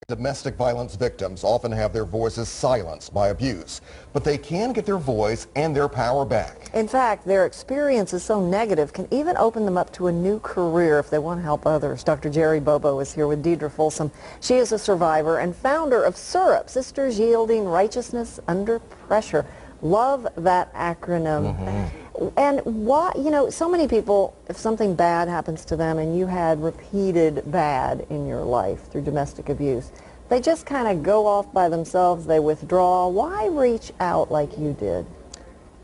Domestic violence victims often have their voices silenced by abuse, but they can get their voice and their power back. In fact, their experience is so negative can even open them up to a new career if they want to help others. Dr. Jerry Bobo is here with Deidre Folsom. She is a survivor and founder of SYRUP, Sisters Yielding Righteousness Under Pressure. Love that acronym. And why, you know, so many people, if something bad happens to them and you had repeated bad in your life through domestic abuse, they just kind of go off by themselves, they withdraw. Why reach out like you did?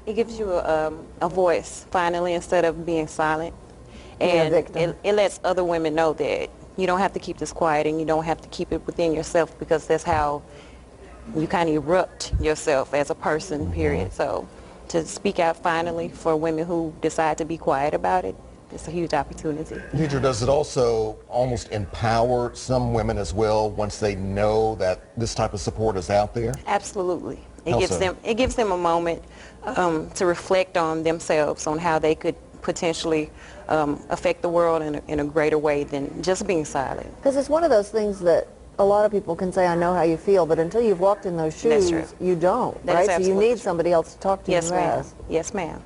It gives you a voice, finally, instead of being silent. And it lets other women know that you don't have to keep this quiet and you don't have to keep it within yourself, because that's how you kind of erupt yourself as a person, period. So to speak out finally for women who decide to be quiet about it, it's a huge opportunity. Deidre, does it also almost empower some women as well once they know that this type of support is out there? Absolutely. It gives them a moment to reflect on themselves, on how they could potentially affect the world in a greater way than just being silent. Because it's one of those things that a lot of people can say, I know how you feel, but until you've walked in those shoes, you don't, right? So you need somebody else to talk to. Yes, ma'am. Yes, ma'am.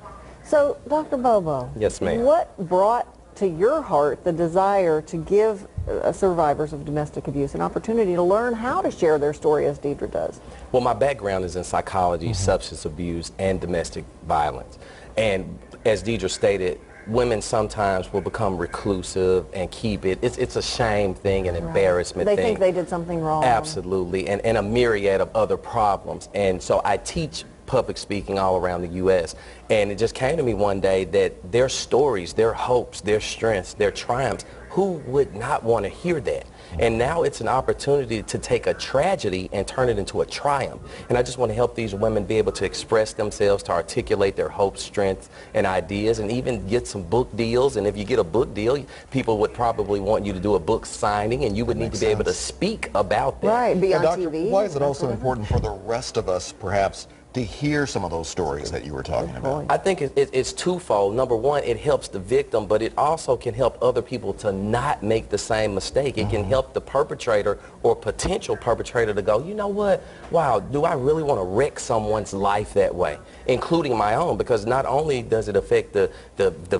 So, Dr. Bobo, yes, ma'am. What brought to your heart the desire to give survivors of domestic abuse an opportunity to learn how to share their story as Deidre does? Well, my background is in psychology, substance abuse, and domestic violence. And as Deidre stated, women sometimes will become reclusive and keep it. It's a shame thing, an embarrassment thing. They think they did something wrong. Absolutely, and a myriad of other problems. And so I teach public speaking all around the U.S. And it just came to me one day that their stories, their hopes, their strengths, their triumphs, who would not want to hear that? And now it's an opportunity to take a tragedy and turn it into a triumph. And I just want to help these women be able to express themselves, to articulate their hopes, strengths, and ideas, and even get some book deals. And if you get a book deal, people would probably want you to do a book signing, and you would need to be able to speak about that. Right, be on Doctor, TV. why is it also important for the rest of us, perhaps, to hear some of those stories that you were talking about? I think it's twofold. Number one, it helps the victim, but it also can help other people to not make the same mistake. It can help the perpetrator or potential perpetrator to go, you know what, wow, do I really want to wreck someone's life that way, including my own? Because not only does it affect the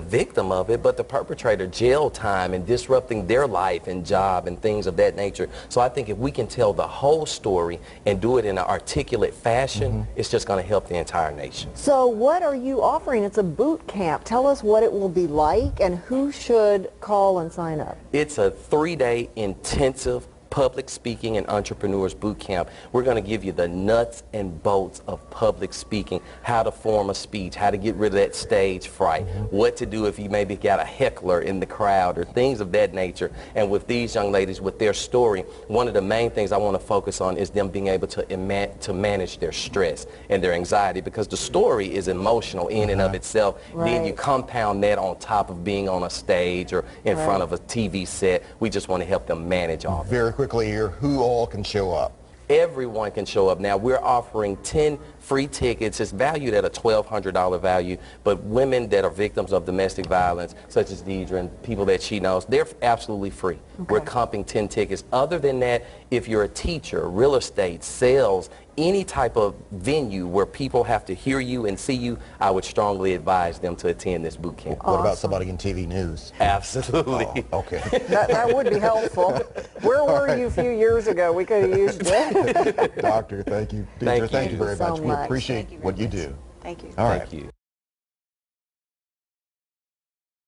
victim of it, but the perpetrator, jail time and disrupting their life and job and things of that nature. So I think if we can tell the whole story and do it in an articulate fashion, it's just going to help the entire nation. So what are you offering? It's a boot camp. Tell us what it will be like and who should call and sign up. It's a 3-day intensive public speaking and entrepreneurs boot camp. We're going to give you the nuts and bolts of public speaking, how to form a speech, how to get rid of that stage fright, what to do if you maybe got a heckler in the crowd or things of that nature. And with these young ladies, with their story, one of the main things I want to focus on is them being able to manage their stress and their anxiety, because the story is emotional in and of itself. Then you compound that on top of being on a stage or in front of a TV set. We just want to help them manage all that. Very quickly here, who all can show up? Everyone can show up. Now, we're offering 10 free tickets. It's valued at a $1,200 value, but women that are victims of domestic violence, such as Deidre and people that she knows, they're absolutely free. We're comping 10 tickets. Other than that, if you're a teacher, real estate, sales, any type of venue where people have to hear you and see you, I would strongly advise them to attend this boot camp. What about somebody in TV news? Absolutely. Oh, okay. That would be helpful. Where were you a few years ago? We could have used it. Doctor, thank you. Deidre, thank you very much. We appreciate what you do. Thank you. All right. Thank you.